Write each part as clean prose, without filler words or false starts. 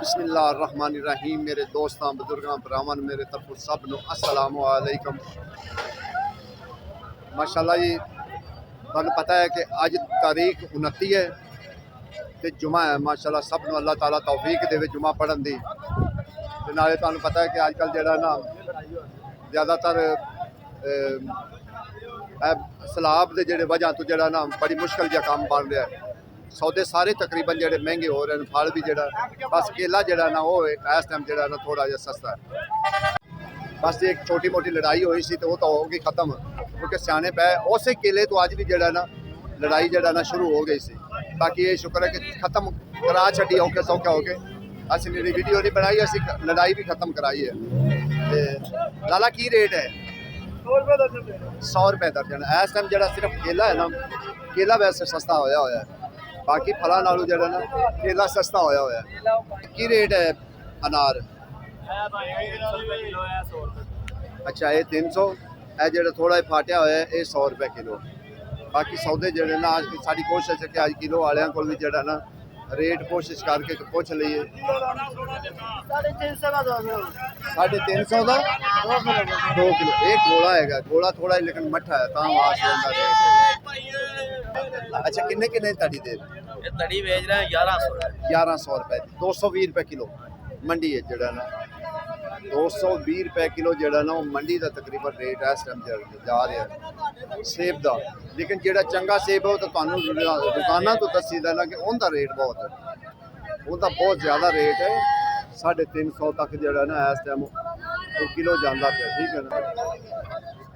बिस्मिल्लाहिर्रहमानिर्रहीम। मेरे दोस्तों बुजुर्गों भरावान मेरे तरफ सब नु अस्सलामु अलैकुम। माशाअल्लाह जी तुहानू पता है कि अज तारीख 29 है तो जुमा है। माशाअल्लाह सब नु अल्लाह ताला तौफीक देवे जुमा पढ़न दी। ते नाले तुहानू पता है कि अजकल जेड़ा ना ज़्यादातर सलाब के जेड़े वजह तो जेड़ा ना बड़ी मुश्किल जहा काम बन रहा है। सौदे सारे तकरीबन जेड़े महंगे हो रहे हैं। फल भी जेड़ा बस केला जेड़ा ना वो इस टाइम जेड़ा ना थोड़ा जहा सस्ता है। बस एक छोटी मोटी लड़ाई हुई सी तो वो तो होगी खत्म क्योंकि सियाने पै उस केले तो अज भी जेड़ा ना लड़ाई जेड़ा ना शुरू हो गई सी। बाकी ये शुक्र है कि खत्म करा छड़ी औखे सौखे हो गए। असं मेरी वीडियो नहीं बनाई, असी लड़ाई भी खत्म कराई है। लाला की रेट है? 100 रुपये दर्जन। इस टाइम जरा सिर्फ केला है ना, केला वैसे सस्ता होया होया है। बाकी फलों नालों जरा ना केला सस्ता होया होया है। की रेट है अनार? अच्छा ये 300, है जो थोड़ा फाटिया होया है ये 100 रुपये किलो। बाकी सौदे जड़े ना साड़ी कोशिश है कि अज किलो वाले को भी जरा ना रेट कोशिश करके पुछ लीए। 350 का 2 किलो। एक गोला है, गोला थोड़ा ही लेकिन मठा है तो वास रेट। अच्छा किन्ने किन्ने तड़ी दे? तड़ी बेच रहे हैं 1100 रुपए, 220 रुपए किलो मंडी है जड़ा ना 220 रुपए किलो जड़ा ना मंडी का तकरीबन रेट है इस टाइम जा रहा है सेब का। लेकिन जो चंगा सेब है तो दुकानों तो दसी देना कि उनका रेट बहुत है, उनका बहुत ज़्यादा रेट है। 350 तक जड़ा ना इस टाइम वो किलो जाता पे। ठीक है ना।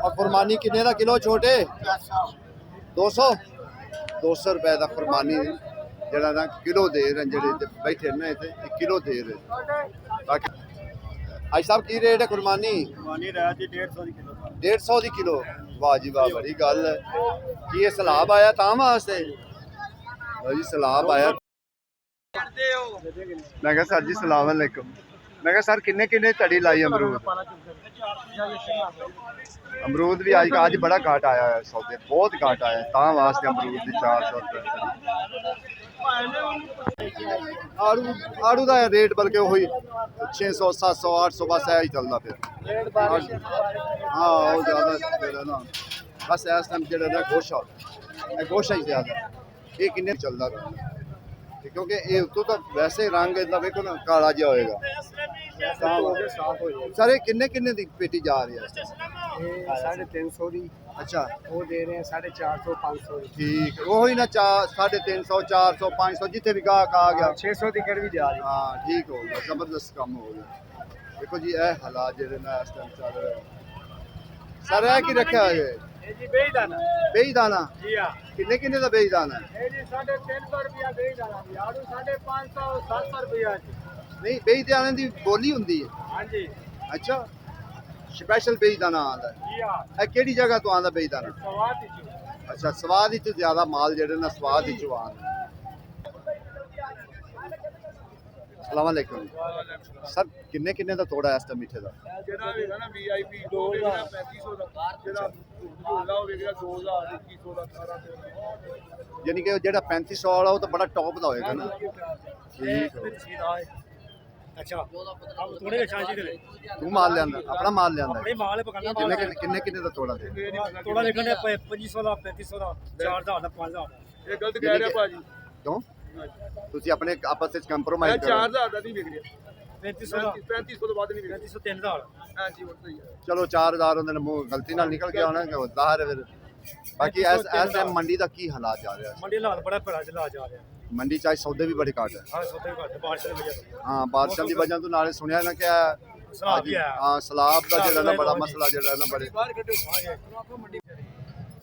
और फुरमानी किन्ने का किलो छोटे? 200 रुपए का फुरमानी जड़ा ना किलो दे रहे जो बैठे ना इतने किलो दे रहे। बाकी भाई साहब की रेट है कुरबानी? 150 की किलो। वाह जी वाह, बड़ी गल है कि ये सलाब आया तां वास्ते जी सलाब आया। मैं कहा सर जी सलाम अलैकुम। मैं कहा सर किन्ने किन्ने तड़ी लाई अमरूद? अमरूद भी आज बड़ा घाट आया है, सौदे बहुत घाट आया है तां वास्ते अमरूद की 400 रुपये। आड़ू आड़ू का रेट बल्कि वही 600 700 800 बस ऐ ही चलता फिर। हाँ वो ज़्यादा ना बस इस टाइम जो ना गोशा ही ज़्यादा ये किन्ने चलता रहा क्योंकि ये उतों तो वैसे रंग इतना देखो ना काला जहा होएगा। सर ये किन्ने किन्ने की पेटी जा रही है? 350 की। अच्छा वो दे रहे हैं 450 500। ठीक वही ना 350 400 500 जितने भी गाहक आ गया 600 की कर भी जा रही। हाँ ठीक हो गया, जबरदस्त काम हो गया। देखो जी यह हालात जो ना इस टाइम चल रहे सर है कि रखा है जी बेईदाना। बेईदाना जी हां। किन्ने किन्ने का बेईदाना है जी 350 रुपया बेईदाना जी। आड़ू 550 700 रुपया जी। नहीं बेईदाने की बोली होंदी है? हां जी। अच्छा स्पेशल बेईदाना आंदा जी हां। है केड़ी जगह तो आंदा बेईदाना? स्वाद जी। अच्छा स्वाद ही ज्यादा माल जेड़े ना स्वाद ही आंदा। अस्सलाम वालेकुम सर किन्ने किन्ने का तोड़ा है इस टाइम मीठे का? जेड़ा वेगा ना वीआईपी 2 वेगा 3500 दा। जेड़ा ढोला होवेगा 2000 2100 दा 1800। यानी कि जेड़ा 3500 वाला वो तो बड़ा टॉप का होएगा ना। ठीक है। अच्छा अब थोड़े के चांसी दे तू माल लियांदा अपना माल लियांदा अपने माल पकाना किन्ने किन्ने किन्ने का तोड़ा दे? थोड़ा लिखने 2500 ਦਾ 3500 ਦਾ 4000 ਦਾ 5000 ਦਾ। ਇਹ ਗਲਤ ਕਹਿ ਰਿਹਾ ਭਾਜੀ। क्यों ਤੁਸੀਂ ਆਪਣੇ ਆਪਸ ਵਿੱਚ ਕੰਪਰੋਮਾਈਜ਼ ਕਰੋ। 4000 ਦਾ ਨਹੀਂ ਵਿਕ ਰਿਹਾ। 3500 ਦਾ 3500 ਤੋਂ ਬਾਅਦ ਨਹੀਂ ਵਿਕ ਰਿਹਾ। 3500 3000। ਹਾਂਜੀ ਉਹ ਸਹੀ ਹੈ। ਚਲੋ 4000 ਉਹਦੇ ਮੂੰਹ ਗਲਤੀ ਨਾਲ ਨਿਕਲ ਗਿਆ ਹੋਣਾ ਕਿ ਜ਼ਾਹਿਰ ਹੈ ਫਿਰ। ਬਾਕੀ ਇਸ ਟਾਈਮ ਮੰਡੀ ਦਾ ਕੀ ਹਾਲਾਤ ਜਾ ਰਿਹਾ? ਮੰਡੀ ਹਾਲਾਤ ਬੜਾ ਭੜਾ ਚਲਾ ਜਾ ਰਿਹਾ। ਮੰਡੀ ਚਾਹੇ ਸੌਦੇ ਵੀ ਬੜੇ ਘੱਟ ਹੈ। ਹਾਂ ਸੌਦੇ ਵੀ ਘੱਟ ਬਾਰਿਸ਼ ਦੀ ਵਜ੍ਹਾ ਤੋਂ। ਹਾਂ ਬਾਰਿਸ਼ਾਂ ਦੀ ਵਜ੍ਹਾ ਤੋਂ ਨਾਲੇ ਸੁਣਿਆ ਨਾ ਕਿ ਸਲਾਬ ਵੀ ਆਇਆ। ਹਾਂ ਸਲਾਬ ਦਾ ਜਿਹੜਾ ਨਾ ਬੜਾ ਮਸਲਾ ਜਿਹੜਾ ਨਾ ਬੜੇ ਬਾਹਰ ਕੱਢੋ ਮੰਡੀ।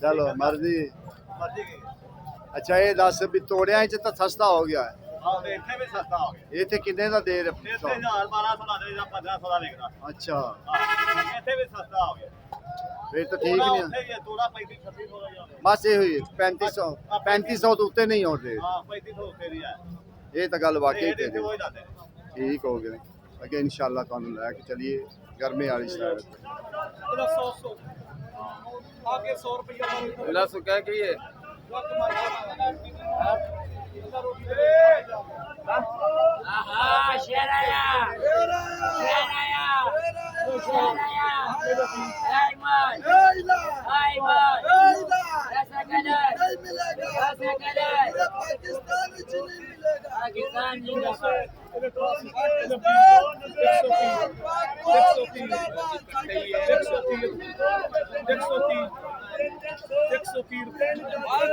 ਚਲੋ ਮਰਜ਼ੀ। अच्छा ये 10 भी तोड़िया तो सस्ता हो गया है। ਇੱਥੇ ਵੀ ਸਸਤਾ ਹੋ ਗਿਆ। इतने किन्ने का दे रहे? 1000 1200 ਦਾ ਦੇ ਜਾਂ 1500 ਦਾ ਵਿਕਦਾ। अच्छा ਇੱਥੇ ਵੀ ਸਸਤਾ ਹੋ ਗਿਆ। फिर तो ठीक नहीं है। ਇਹ ਥੋੜਾ 35 3600 ਦਾ ਜਾ। बस ये हुई 3500 तो उत्ते नहीं हो रहे। ਹਾਂ 3500 ਉੱਤੇ ਨਹੀਂ ਆ। ये तो गल वाकई ਇਹਦੇ ਤੇ ਉਹ ਹੀ ਦੱਸਦੇ। ठीक हो गए। अगे इंशाल्लाह तुहानू लैके चलिए गर्मी वाली साइड। 100 आगे 100 रुपया मिला सुका की है शेर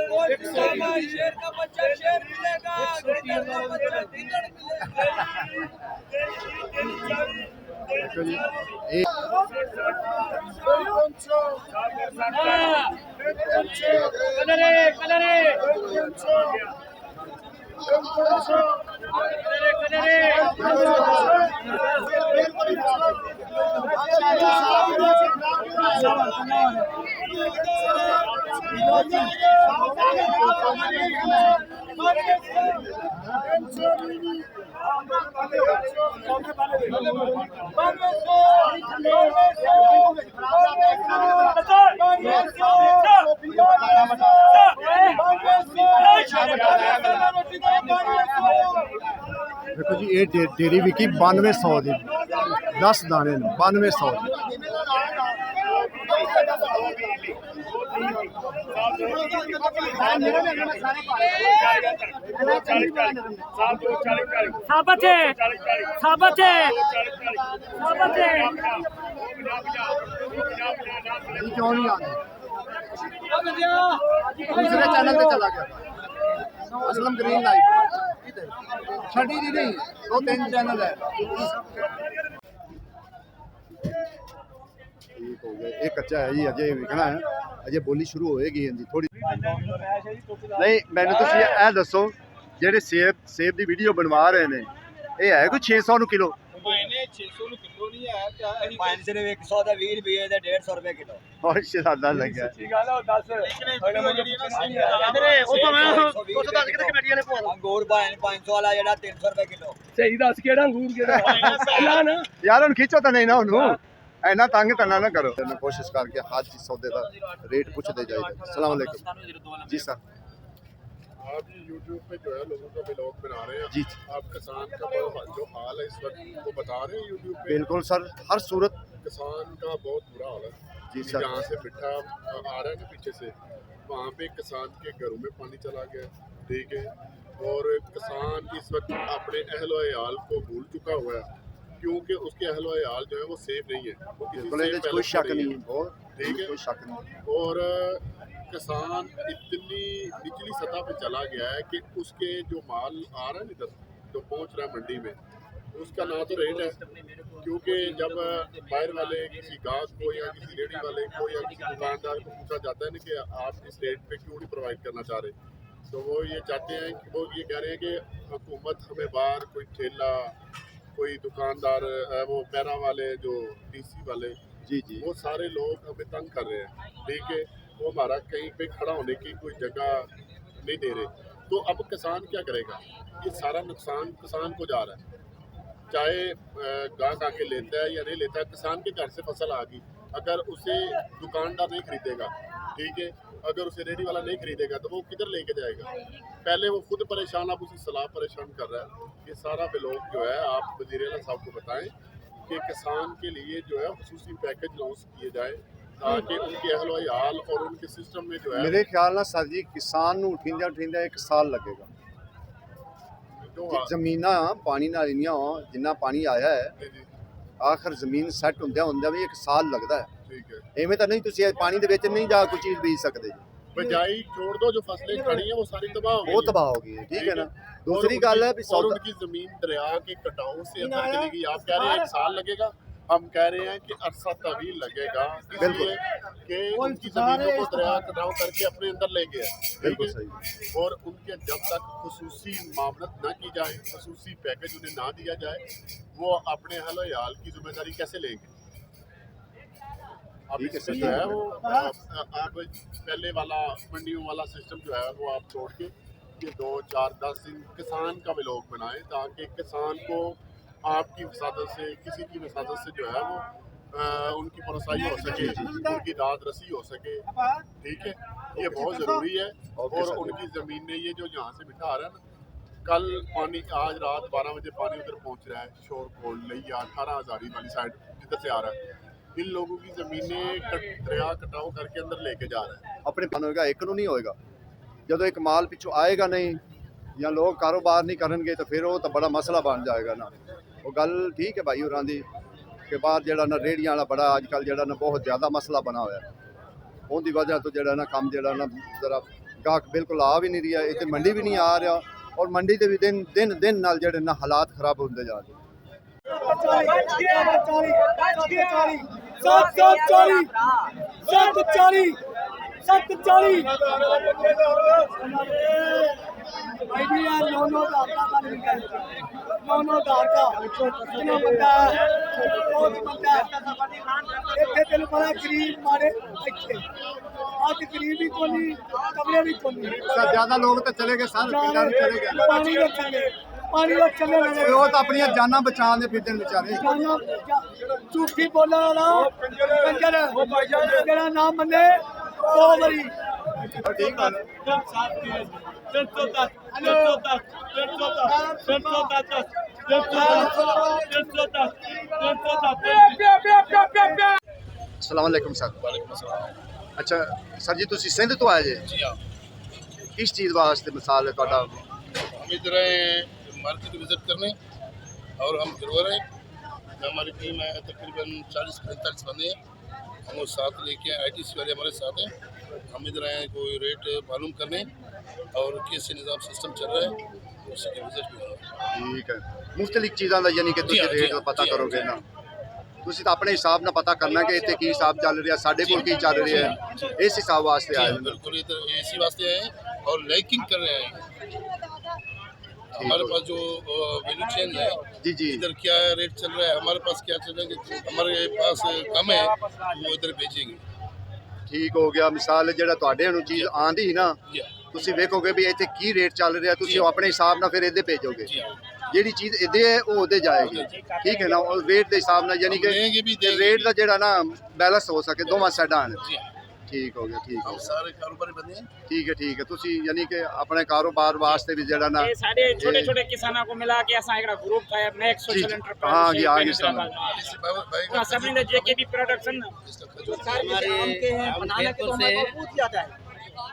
शेर का बच्चा शेर मिलेगा, शेर का बच्चा गिदड़ मिलेगा। देखो जी एक देखो जी ये डेरी विकी 9200 दी 10 दाने 9200 साबत है साबत है साबत है क्यों नहीं आते दूसरे चैनल पे चला गया असलम ग्रीन लाइट छठी दी नहीं 2-3 चैनल है ठीक हो गया एक कच्चा है जी अजय विकना है अजय बोली शुरू होएगी जी थोड़ी नहीं मैंने तो ਇਹ ਦੱਸੋ ਜਿਹੜੇ ਸੇਬ ਦੀ ਵੀਡੀਓ ਬਣਵਾ ਰਹੇ ਨੇ ਇਹ ਹੈ ਕੋਈ 600 ਨੂੰ ਕਿਲੋ मैंने 600 किलो नहीं है क्या पाइन सिर्फ 100 ਦਾ 20 ਰੁਪਏ ਦਾ 150 ਰੁਪਏ ਕਿਲੋ ਮਾਸ਼ਾਅੱਲਾ ਲੱਗਾ ठीक है ना 10 ਉਹ ਤਾਂ ਮੈਂ 210 ਕਿਤੇ ਕਮੇਟੀ ਵਾਲੇ ਪਵਾ ਅੰਗੂਰ ਪਾइन 500 ਵਾਲਾ ਜਿਹੜਾ 300 ਰੁਪਏ ਕਿਲੋ सही दस केड़ा अंगूर केड़ा ना ना ਯਾਰ ਹੁਣ ਖਿੱਚੋ ਤਾਂ ਨਹੀਂ ਨਾ ਉਹਨੂੰ ਐਨਾ ਤੰਗ ਤਾਂ ਨਾ ਕਰੋ ਮੈਂ ਕੋਸ਼ਿਸ਼ ਕਰਕੇ ਹਰ ਚੀਜ਼ ਸੌਦੇ ਦਾ ਰੇਟ ਪੁੱਛਦੇ ਜਾਈਦਾ अस्सलाम वालेकुम जी सर आप ये YouTube पे जो है लोगों का ब्लॉग बना रहे हैं जी आप किसान का जो हाल है इस वक्त वो बता रहे हैं YouTube पे बिल्कुल सर हर सूरत किसान का बहुत बुरा हाल है जी सर जहाँ से मिठा आ रहा है ना पीछे से वहाँ पे किसान के घरों में पानी चला गया ठीक है और किसान इस वक्त अपने अहल व अयाल को भूल चुका हुआ है क्योंकि उसके अहल व अयाल जो है वो सेफ नहीं है वो किसी बिल्कुल से कोई पहले शक नहीं नहीं है। बहुत ठीक है कोई शक नहीं और किसान इतनी निचली सतह पे चला गया है कि उसके जो माल आ रहा है ना इधर जो पहुंच रहा है मंडी में उसका ना तो रेट है क्योंकि जब बाहर वाले किसी गाहक को या किसी रेडी वाले को या किसी दुकानदार को पूछा जाता है ना कि आप इस रेट पे क्यों नहीं प्रोवाइड करना चाह रहे तो वो ये चाहते हैं कि वो ये कह रहे हैं कि हुकूमत हमें बाहर कोई ठेला कोई दुकानदार वो पैरा वाले जो डीसी वाले जी जी वो सारे लोग हमें तंग कर रहे हैं ठीक है वो हमारा कहीं पे खड़ा होने की कोई जगह नहीं दे रहे तो अब किसान क्या करेगा ये सारा नुकसान किसान को जा रहा है चाहे गाहक आके लेता है या नहीं लेता है किसान के घर से फसल आ गई अगर उसे दुकानदार नहीं खरीदेगा ठीक है अगर उसे रेडी वाला नहीं खरीदेगा तो वो किधर लेके जाएगा पहले वो खुद परेशान अब उसे सलाह परेशान कर रहा है ये सारा ब्लॉग जो है आप वज़ीर आला साहब को बताएं कि किसान के लिए जो है खुसूसी पैकेज लॉन्च किए जाए ताकि उनके अहल व अयाल और उनके सिस्टम में जो है मेरे ख्याल ना सर जी किसान ਨੂੰ ਉਠਿੰਦਿਆਂ ਉਠਿੰਦਿਆਂ 1 ਸਾਲ ਲੱਗੇਗਾ जो ਜ਼ਮੀਨਾਂ ਪਾਣੀ ਨਾਲ ਇੰਨੀਆਂ ਹੋਣ ਜਿੰਨਾ ਪਾਣੀ ਆਇਆ ਹੈ ਆਖਰ ਜ਼ਮੀਨ ਸੈੱਟ ਹੁੰਦਿਆਂ ਹੁੰਦਿਆਂ ਵੀ 1 ਸਾਲ ਲੱਗਦਾ ਹੈ ठीक है ਐਵੇਂ ਤਾਂ ਨਹੀਂ ਤੁਸੀਂ ਪਾਣੀ ਦੇ ਵਿੱਚ ਨਹੀਂ ਜਾ ਕੋਈ ਚੀਜ਼ ਬੀਜ ਸਕਦੇ ਜੀ बजाई छोड़ दो जो फसलें खड़ी हैं वो सारी तबाह हो गई ਉਹ तबाह हो गई है ठीक है ना दूसरी और गल है उनकी- भी और सौदा उनकी जमीन दरिया के कटाव से अंदर चलेगी आप कह रहे हैं 1 साल लगेगा हम कह रहे हैं कि अरसा तवील लगेगा बिल्कुल। इसलिए कि उनकी जमीनों को दरिया कटाव करके अपने अंदर ले गए बिल्कुल सही और उनके जब तक खसूसी मामलत न की जाए खसूसी पैकेज उन्हें ना दिया जाए वो अपने अहल व अयाल की जिम्मेदारी कैसे लेंगे अब ठीक है, इसमें सही जो है। है वो आप पहले वाला मंडियों वाला सिस्टम जो है वो आप छोड़ के ये 2, 4, 10 दिन किसान का ब्लॉग बनाएं ताकि किसान को आपकी वसादत से किसी की वसादत से जो है वो उनकी परसाई हो सके उनकी दाद रसी हो सके ठीक है ये बहुत ज़रूरी है ओके और सर। उनकी ज़मीन ने ये जो यहाँ से मिठा आ रहा है ना कल पानी आज रात 12 बजे पानी उधर पहुँच रहा है शोर कोल लिया 18 हज़ारी वाली साइड जिधर से आ रहा है इन लोगों की ज़मीनें दरिया कटाव करके अंदर लेके जा रहा है ਆਪਣੇ ਪਨ ਹੋਏਗਾ ਇੱਕ ਨੂੰ ਨਹੀਂ ਹੋਏਗਾ ਜਦੋਂ ਇੱਕ ਮਾਲ ਪਿੱਛੋਂ ਆਏਗਾ ਨਹੀਂ ਜਾਂ ਲੋਕ ਕਾਰੋਬਾਰ ਨਹੀਂ ਕਰਨਗੇ ਤਾਂ ਫਿਰ ਉਹ ਤਾਂ ਬੜਾ ਮਸਲਾ ਬਣ ਜਾਏਗਾ ਨਾ। ਉਹ ਗੱਲ ਠੀਕ ਹੈ ਭਾਈ ਹੋਰਾਂ ਦੀ ਕਿ ਬਾਹਰ ਜਿਹੜਾ ਨਾ ਰੇਹੜੀਆਂ ਵਾਲਾ ਬੜਾ ਅੱਜ ਕੱਲ੍ਹ ਜਿਹੜਾ ਨਾ ਬਹੁਤ ਜ਼ਿਆਦਾ ਮਸਲਾ ਬਣਾ ਹੋਇਆ। ਉਹਦੀ ਵਜ੍ਹਾ ਤੋਂ ਜਿਹੜਾ ਨਾ ਕੰਮ ਜਿਹੜਾ ਨਾ ਜ਼ਰਾ ਗਾਹਕ ਬਿਲਕੁਲ ਆ ਵੀ ਨਹੀਂ ਰਿਹਾ, ਇੱਥੇ ਮੰਡੀ ਵੀ ਨਹੀਂ ਆ ਰਿਹਾ ਔਰ ਮੰਡੀ ਦੇ ਵੀ ਦਿਨ ਨਾਲ ਜਿਹੜੇ ਨਾ ਹਾਲਾਤ ਖਰਾਬ ਹੁੰਦੇ ਜਾ ਰਹੇ। 7 ਜ਼ਿਆਦਾ ਲੋਕ ਤਾਂ ਚਲੇ ਗਏ ਸਰ, ਪਿੰਡਾਂ ਨੂੰ ਚਲੇ ਗਏ। ਪਾਣੀ ਦਾ ਚੱਲੇ ਉਹ ਤਾਂ ਆਪਣੀਆਂ ਜਾਨਾਂ ਬਚਾਉਣ ਦੇ ਫਿਰਦੇ ਨੇ ਵਿਚਾਰੇ। ਝੂਠੀ ਬੋਲਣ ਵਾਲਾ ਕੰਜਰ ਜਿਹੜਾ ਨਾਮ ਮੰਨੇ 2 ਵਾਰੀ ਠੀਕ ਹੈ अस्सलाम वालेकुम सर। अच्छा सर जी तुसी सिंध तो आए जे? जी हाँ, किस चीज़ वास्ते मिसाल है ਤੁਹਾਡਾ? हम इधर आए मार्केट विजिट करने और हम गिरवर हैं। हमारी टीम है तकरीबन 40-45 बंदे हैं। हम वो साथ लेके ITC वाले हमारे साथ हैं। हम इधर आए कोई रेट मालूम करने और कैसे निज़ाम सिस्टम चल रहा है उसी के विजिट में। ठीक है, मुख्तलिफ चीज़ों का यानी कि तुसी रेट का पता करोगे ना, ਤੁਸੀਂ ਤਾਂ ਆਪਣੇ ਹਿਸਾਬ ਨਾਲ ਪਤਾ ਕਰਨਾ ਕਿ ਇੱਥੇ ਕੀ ਹਿਸਾਬ ਚੱਲ ਰਿਹਾ, ਸਾਡੇ ਕੋਲ ਕੀ ਚੱਲ ਰਿਹਾ ਹੈ, ਇਸ ਹਿਸਾਬ वास्ते आए हैं। बिल्कुल इधर इसी वास्ते आए हैं और लाइकिंग कर रहे हैं। हमारे पास जो वैल्यू चेन है जी जी इधर क्या रेट चल रहा है, हमारे पास क्या चल रहा है, हमारे पास कम है वो इधर बेचेंगे। ठीक हो गया। मिसाल ਜਿਹੜਾ ਤੁਹਾਡੇ ਨੂੰ ਚੀਜ਼ ਆਂਦੀ ਹੀ ਨਾ, जी हाँ, ਤੁਸੀਂ ਵੇਖੋਗੇ ਵੀ ਇੱਥੇ ਕੀ ਰੇਟ ਚੱਲ ਰਿਹਾ, ਤੁਸੀਂ ਉਹ ਆਪਣੇ ਹਿਸਾਬ ਨਾਲ ਫਿਰ ਇਹਦੇ ਭੇਜੋਗੇ। जी हाँ, ਜਿਹੜੀ ਚੀਜ਼ ਇਹਦੇ ਹੈ ਉਹ ਉਹਦੇ ਜਾਏਗੀ, ਠੀਕ ਹੈ ਨਾ। ਉਹ ਰੇਟ ਦੇ ਹਿਸਾਬ ਨਾਲ ਯਾਨੀ देंगे भी ਕਿ देंगे। ਰੇਟ ਦਾ ਜਿਹੜਾ ਨਾ ਬੈਲੈਂਸ ਹੋ ਸਕੇ ਦੋਵਾਂ ਸਾਈਡਾਂ। जी हाँ, ਠੀਕ ਹੋ ਗਿਆ, ਠੀਕ हम ਹੈ, सारे कारोबारी बंदे हैं। ਠੀਕ ਹੈ, ਠੀਕ ਹੈ। ਤੁਸੀਂ ਯਾਨੀ ਕਿ ਆਪਣੇ ਕਾਰੋਬਾਰ ਵਾਸਤੇ ਵੀ ਜਿਹੜਾ ਨਾ ਇਹ ਸਾਡੇ ਛੋਟੇ ਛੋਟੇ ਕਿਸਾਨਾਂ को मिला के असां हिकिड़ा ग्रुप ठाहियो मैक्स सोशल हाँ, एंटरप्राइज जी, आगे समझ। इसी भाई असां सभिनी जा जेके भी प्रोडक्शन इसका खजूर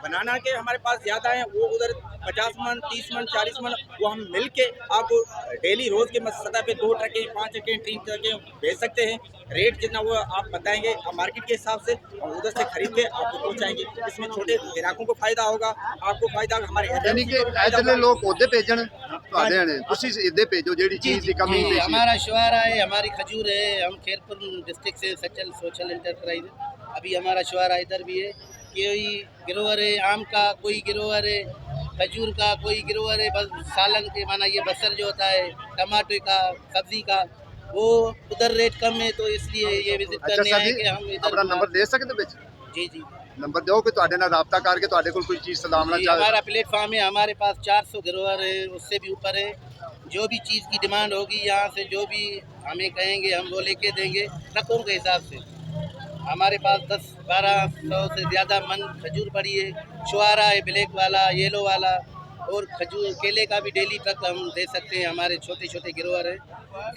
बनाना के हमारे पास ज़्यादा हैं, वो उधर 50 मन 30 मन 40 मन वो हम मिल के आपको डेली रोज़ के सतह पे 2 ट्रकें 5 ट्रकें 3 ट्रकें भेज सकते हैं। रेट जितना वो आप बताएंगे मार्केट के हिसाब से हम उधर से खरीद के आपको पहुंचाएंगे। इसमें छोटे ग्राहकों को फायदा होगा, आपको फायदा, हमारे ਯਾਨੀ ਕਿ ਇੱਧਰਲੇ ਲੋਕ ਉਹਦੇ ਭੇਜਣ ਤੁਹਾਡੇ ਨੇ, ਤੁਸੀਂ ਇੱਦੇ ਭੇਜੋ ਜਿਹੜੀ ਚੀਜ਼ ਦੀ ਕਮੀ ਪੇਸ਼ੀ। हमारा शुआरा है, हमारी खजूर है। हम खैरपुर डिस्ट्रिक्ट से सचल सोशल एंटरप्राइज अभी हमारा शुआरा इधर भी है। कोई गिरोवर है आम का, कोई गिरोवर है खजूर का, कोई गिरोवर है बस सालन के, माना ये बसर जो होता है टमाटर का, सब्जी का, वो उधर रेट कम है तो इसलिए ये विजिट ਅੱਛਾ करने ਸਰ आए ਜੀ, कि हम ਆਪਣਾ इधर। ਨੰਬਰ ਦੇ ਸਕਦੇ ਵਿੱਚ? जी जी ਨੰਬਰ ਦਿਓ ਕਿ ਤੁਹਾਡੇ ਨਾਲ ਰਾਬਤਾ ਕਰਕੇ ਤੁਹਾਡੇ ਕੋਲ ਕੋਈ ਚੀਜ਼ ਸਲਾਮਣਾ जी, ਚਾहे। हमारा प्लेटफॉर्म है, हमारे पास 400 गिरोवर है, उससे भी ऊपर है। जो भी चीज़ की डिमांड होगी यहाँ से जो भी हमें कहेंगे हम वो लेके देंगे ट्रकों के हिसाब से। हमारे पास 10-1200 से ज़्यादा मन खजूर पड़ी है, शुआरा है ब्लैक वाला, येलो वाला, और खजूर केले का भी डेली ट्रक हम दे सकते हैं। हमारे छोटे छोटे गिरोवर है।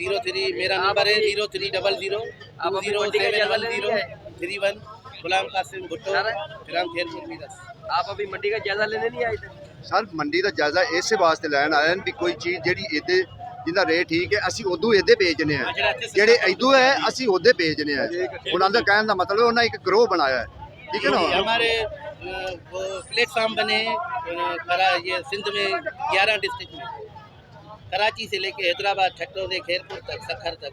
03 मेरा नंबर है 0300207131 गुलाम कासिम भुट्टो, ग्राम खैरपुर मीरस। आप अभी मंडी का जायजा लेने नहीं आए थे? ਸਰ ਮੰਡੀ ਦਾ ਜਾਇਜ਼ਾ ਇਸੇ ਵਾਸਤੇ ਲੈਣ ਆਏ ਨੇ ਵੀ ਕੋਈ ਚੀਜ਼ ਜਿਹੜੀ ਇਹਦੇ ਜਿਹਦਾ ਰੇਟ ਠੀਕ ਹੈ ਅਸੀਂ ਉਦੋਂ ਇਹਦੇ ਭੇਜਨੇ ਆ, ਜਿਹੜੇ ਇਦੋਂ ਹੈ ਅਸੀਂ ਉਹਦੇ ਭੇਜਨੇ ਆ। ਉਹਨਾਂ ਦਾ ਕਹਿਣ ਦਾ ਮਤਲਬ ਉਹਨਾਂ ਇੱਕ ਗਰੋਹ ਬਣਾਇਆ ਹੈ, ठीक है ना। हमारे वो प्लेटफार्म बने ये सिंध में 11 डिस्ट्रिक्ट में, कराची से लेके हैदराबाद, ठट्टो से खैरपुर तक, सखर तक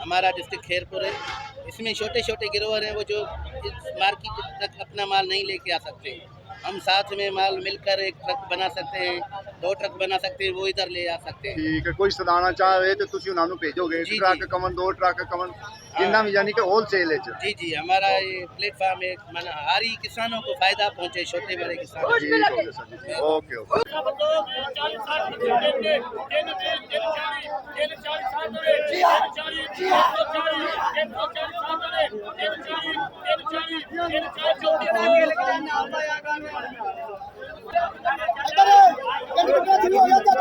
हमारा डिस्ट्रिक्ट खैरपुर है। इसमें छोटे छोटे गिरोवर हैं वो जो इस मार्केट तक अपना माल नहीं लेके आ सकते, हम साथ में माल मिलकर एक ट्रक बना सकते हैं, 2 ट्रक बना सकते हैं, वो इधर ले आ सकते हैं। ठीक है, कोई सदाना चाहे तो तुसी ਉਹਨਾਂ ਨੂੰ ਭੇਜੋਗੇ, जी, ट्रक जी। कमन 2 ट्रक कमन जिन्ना भी यानी कि होलसेल है। जी जी, हमारा ये प्लेटफार्म है, माना हर ही किसानों को फायदा पहुँचे, छोटे बड़े किसान। ठीक हो गया सर जी, ओके ओके। इधर